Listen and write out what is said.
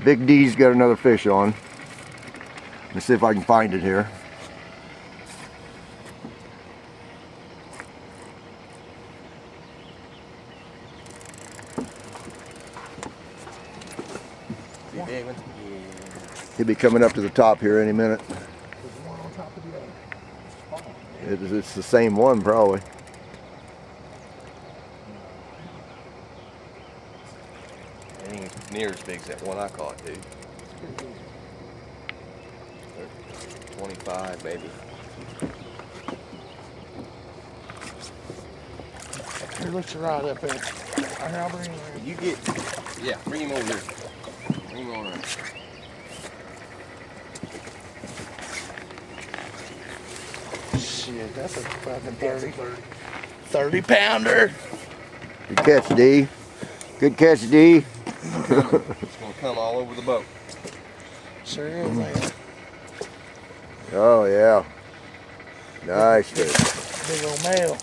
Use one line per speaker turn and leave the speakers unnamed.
Big D's got another fish on. Let's see if I can find it here.
Big one? Yeah.
He'll be coming up to the top here any minute.
There's one on top of the other.
It's the same one probably.
It ain't near as big as that one I caught, dude. 25 maybe.
Here, looks right up there. I'll bring him in.
You get, yeah, bring him over here. Bring him on around.
Shit, that's a fucking 30 pounder.
Good catch, D. Good catch, D.
It's gonna come all over the boat.
Sure is, man.
Oh yeah. Nice fish.
Big old male.